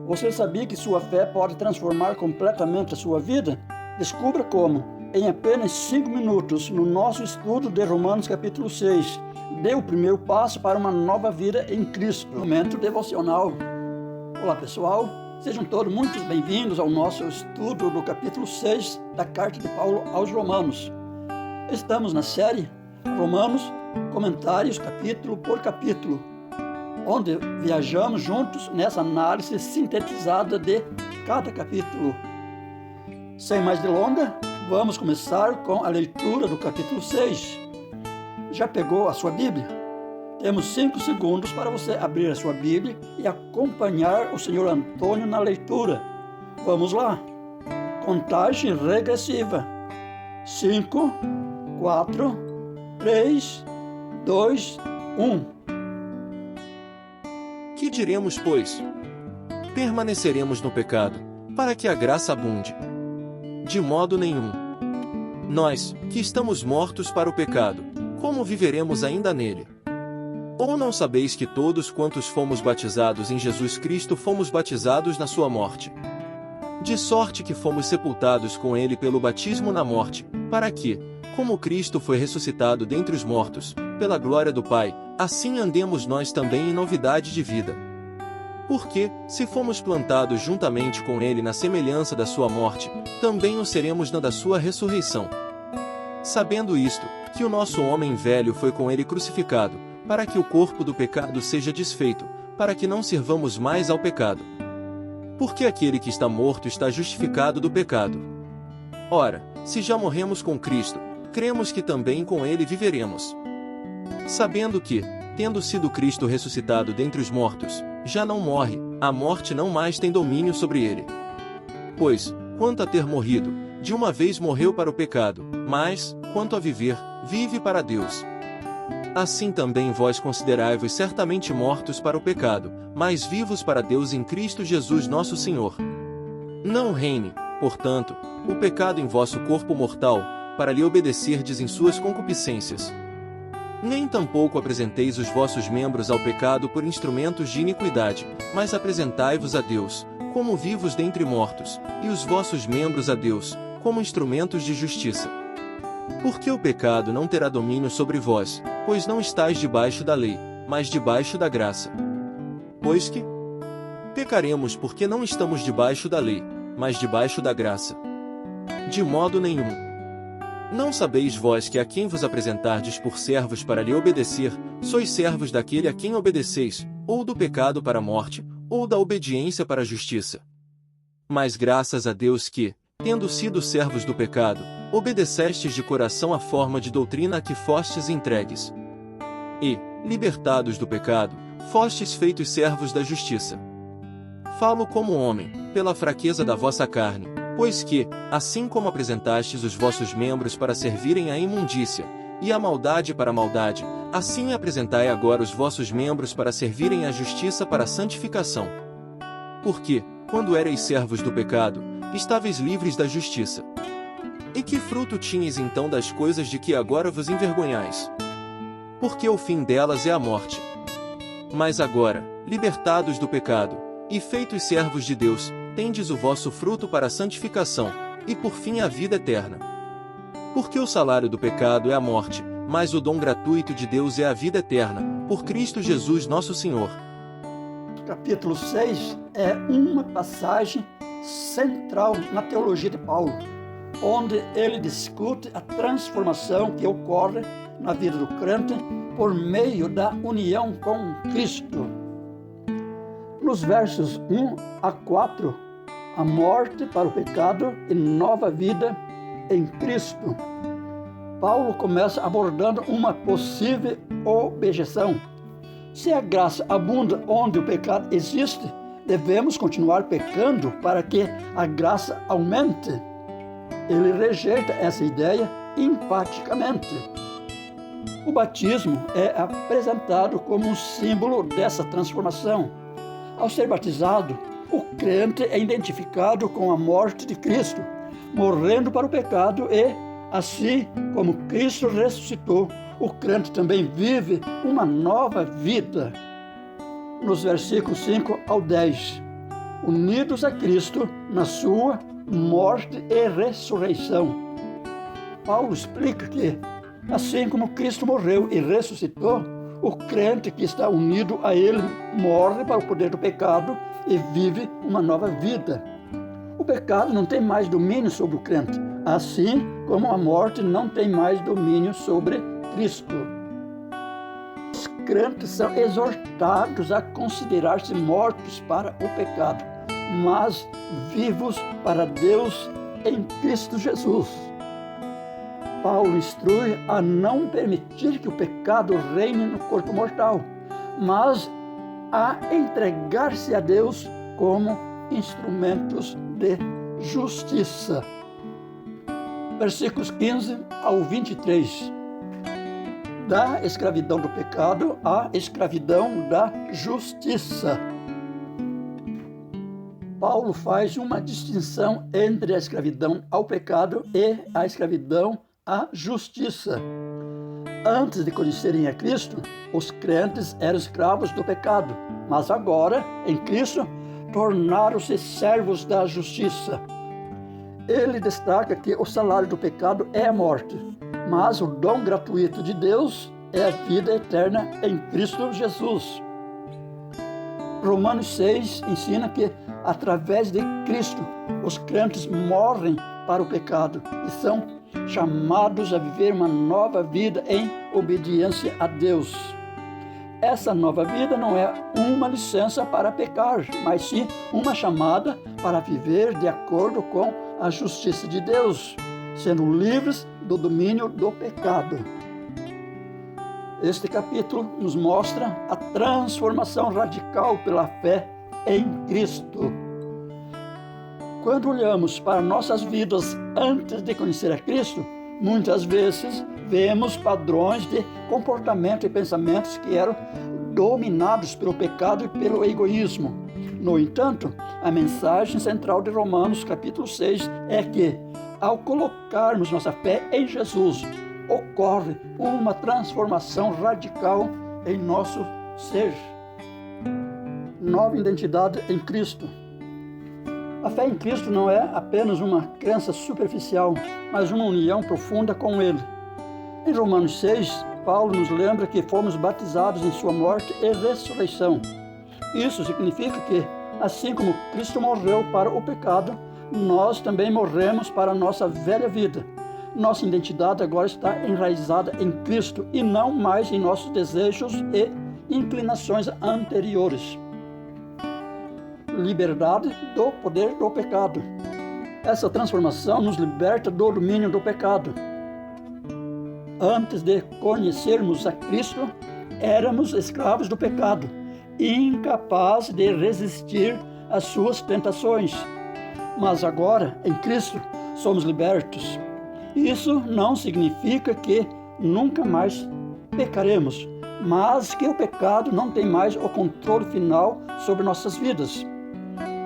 Você sabia que sua fé pode transformar completamente a sua vida? Descubra como, em apenas 5 minutos, no nosso estudo de Romanos capítulo 6. Dê o primeiro passo para uma nova vida em Cristo. Momento devocional. Olá pessoal, sejam todos muito bem-vindos ao nosso estudo do capítulo 6 da carta de Paulo aos Romanos. Estamos na série Romanos, comentários capítulo por capítulo, onde viajamos juntos nessa análise sintetizada de cada capítulo. Sem mais delongas, vamos começar com a leitura do capítulo 6. Já pegou a sua Bíblia? Temos 5 segundos para você abrir a sua Bíblia e acompanhar o Sr. Antônio na leitura. Vamos lá! Contagem regressiva. 5, 4, 3, 2, 1. Que diremos, pois? Permaneceremos no pecado, para que a graça abunde? De modo nenhum. Nós, que estamos mortos para o pecado, como viveremos ainda nele? Ou não sabeis que todos quantos fomos batizados em Jesus Cristo fomos batizados na sua morte? De sorte que fomos sepultados com ele pelo batismo na morte, para que, como Cristo foi ressuscitado dentre os mortos, pela glória do Pai, assim andemos nós também em novidade de vida. Porque, se fomos plantados juntamente com ele na semelhança da sua morte, também o seremos na da sua ressurreição. Sabendo isto, que o nosso homem velho foi com ele crucificado, para que o corpo do pecado seja desfeito, para que não sirvamos mais ao pecado. Porque aquele que está morto está justificado do pecado. Ora, se já morremos com Cristo, cremos que também com ele viveremos. Sabendo que, tendo sido Cristo ressuscitado dentre os mortos, já não morre, a morte não mais tem domínio sobre ele. Pois, quanto a ter morrido, de uma vez morreu para o pecado, mas, quanto a viver, vive para Deus. Assim também vós considerai-vos certamente mortos para o pecado, mas vivos para Deus em Cristo Jesus nosso Senhor. Não reine, portanto, o pecado em vosso corpo mortal, para lhe obedecerdes em suas concupiscências. Nem tampouco apresenteis os vossos membros ao pecado por instrumentos de iniquidade, mas apresentai-vos a Deus, como vivos dentre mortos, e os vossos membros a Deus, como instrumentos de justiça. Porque o pecado não terá domínio sobre vós, pois não estáis debaixo da lei, mas debaixo da graça. Pois que pecaremos porque não estamos debaixo da lei, mas debaixo da graça. De modo nenhum. Não sabeis vós que a quem vos apresentardes por servos para lhe obedecer, sois servos daquele a quem obedeceis, ou do pecado para a morte, ou da obediência para a justiça? Mas graças a Deus que, tendo sido servos do pecado, obedecestes de coração à forma de doutrina a que fostes entregues. E, libertados do pecado, fostes feitos servos da justiça. Falo como homem, pela fraqueza da vossa carne, pois que, assim como apresentastes os vossos membros para servirem à imundícia, e a maldade para a maldade, assim apresentai agora os vossos membros para servirem à justiça para a santificação. Porque, quando éreis servos do pecado, estáveis livres da justiça. E que fruto tinhais então das coisas de que agora vos envergonhais? Porque o fim delas é a morte. Mas agora, libertados do pecado, e feitos servos de Deus, tendes o vosso fruto para a santificação, e por fim a vida eterna. Porque o salário do pecado é a morte, mas o dom gratuito de Deus é a vida eterna, por Cristo Jesus nosso Senhor. Capítulo 6 é uma passagem central na teologia de Paulo, onde ele discute a transformação que ocorre na vida do crente por meio da união com Cristo. Nos versos 1 a 4, a morte para o pecado e nova vida em Cristo. Paulo começa abordando uma possível objeção. Se a graça abunda onde o pecado existe, devemos continuar pecando para que a graça aumente. Ele rejeita essa ideia enfaticamente. O batismo é apresentado como um símbolo dessa transformação. Ao ser batizado, o crente é identificado com a morte de Cristo, morrendo para o pecado e, assim como Cristo ressuscitou, o crente também vive uma nova vida. Nos versículos 5 ao 10. unidos a Cristo na sua morte e ressurreição. Paulo explica que, assim como Cristo morreu e ressuscitou, o crente que está unido a Ele morre para o poder do pecado e vive uma nova vida. O pecado não tem mais domínio sobre o crente, assim como a morte não tem mais domínio sobre Cristo. Os crentes são exortados a considerar-se mortos para o pecado, mas vivos para Deus em Cristo Jesus. Paulo instrui a não permitir que o pecado reine no corpo mortal, mas a entregar-se a Deus como instrumentos de justiça. Versículos 15 ao 23. Da escravidão do pecado à escravidão da justiça. Paulo faz uma distinção entre a escravidão ao pecado e a escravidão à justiça. Antes de conhecerem a Cristo, os crentes eram escravos do pecado, mas agora, em Cristo, tornaram-se servos da justiça. Ele destaca que o salário do pecado é a morte, mas o dom gratuito de Deus é a vida eterna em Cristo Jesus. Romanos 6 ensina que, através de Cristo, os crentes morrem para o pecado e são chamados a viver uma nova vida em obediência a Deus. Essa nova vida não é uma licença para pecar, mas sim uma chamada para viver de acordo com a justiça de Deus, sendo livres do domínio do pecado. Este capítulo nos mostra a transformação radical pela fé em Cristo. Quando olhamos para nossas vidas antes de conhecer a Cristo, muitas vezes vemos padrões de comportamento e pensamentos que eram dominados pelo pecado e pelo egoísmo. No entanto, a mensagem central de Romanos capítulo 6 é que, ao colocarmos nossa fé em Jesus, ocorre uma transformação radical em nosso ser. Nova identidade em Cristo. A fé em Cristo não é apenas uma crença superficial, mas uma união profunda com Ele. Em Romanos 6, Paulo nos lembra que fomos batizados em sua morte e ressurreição. Isso significa que, assim como Cristo morreu para o pecado, nós também morremos para a nossa velha vida. Nossa identidade agora está enraizada em Cristo e não mais em nossos desejos e inclinações anteriores. Liberdade do poder do pecado. Essa transformação nos liberta do domínio do pecado. Antes de conhecermos a Cristo, éramos escravos do pecado, incapazes de resistir às suas tentações. Mas agora, em Cristo, somos libertos. Isso não significa que nunca mais pecaremos, mas que o pecado não tem mais o controle final sobre nossas vidas.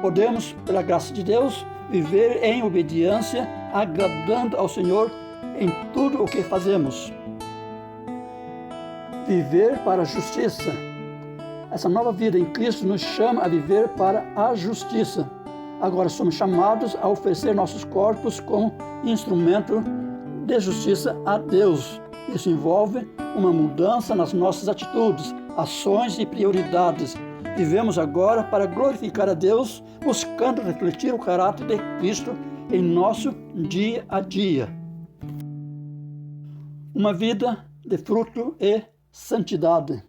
Podemos, pela graça de Deus, viver em obediência, agradando ao Senhor em tudo o que fazemos. Viver para a justiça. Essa nova vida em Cristo nos chama a viver para a justiça. Agora somos chamados a oferecer nossos corpos como instrumento de justiça a Deus. Isso envolve uma mudança nas nossas atitudes, ações e prioridades. Vivemos agora para glorificar a Deus, buscando refletir o caráter de Cristo em nosso dia a dia. Uma vida de fruto e santidade.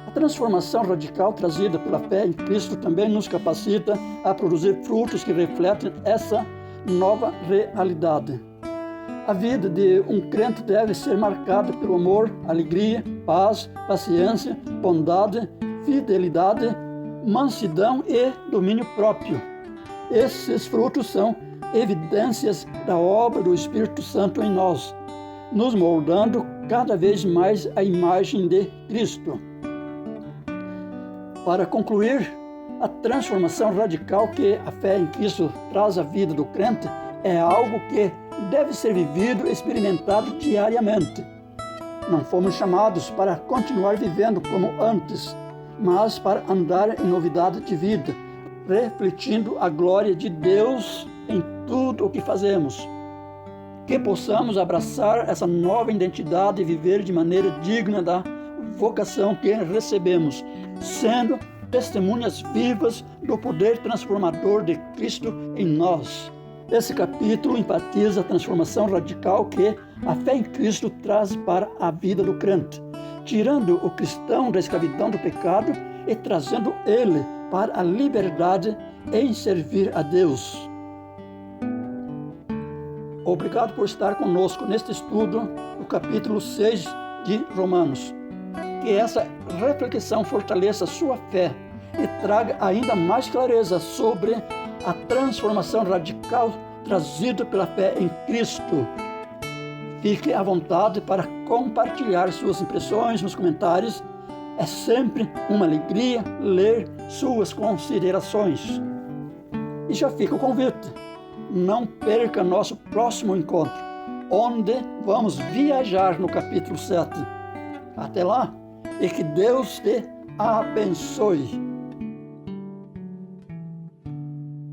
A transformação radical trazida pela fé em Cristo também nos capacita a produzir frutos que refletem essa nova realidade. A vida de um crente deve ser marcada pelo amor, alegria, paz, paciência, bondade, fidelidade, mansidão e domínio próprio. Esses frutos são evidências da obra do Espírito Santo em nós, nos moldando cada vez mais à imagem de Cristo. Para concluir, a transformação radical que a fé em Cristo traz à vida do crente é algo que deve ser vivido e experimentado diariamente. Não fomos chamados para continuar vivendo como antes, mas para andar em novidade de vida, refletindo a glória de Deus em tudo o que fazemos. Que possamos abraçar essa nova identidade e viver de maneira digna da vocação que recebemos, sendo testemunhas vivas do poder transformador de Cristo em nós. Esse capítulo enfatiza a transformação radical que a fé em Cristo traz para a vida do crente, tirando o cristão da escravidão do pecado e trazendo ele para a liberdade em servir a Deus. Obrigado por estar conosco neste estudo do capítulo 6 de Romanos. Que essa reflexão fortaleça a sua fé e traga ainda mais clareza sobre a transformação radical trazida pela fé em Cristo. Fique à vontade para compartilhar suas impressões nos comentários. É sempre uma alegria ler suas considerações. E já fica o convite. Não perca nosso próximo encontro, onde vamos viajar no capítulo 7. Até lá, e que Deus te abençoe.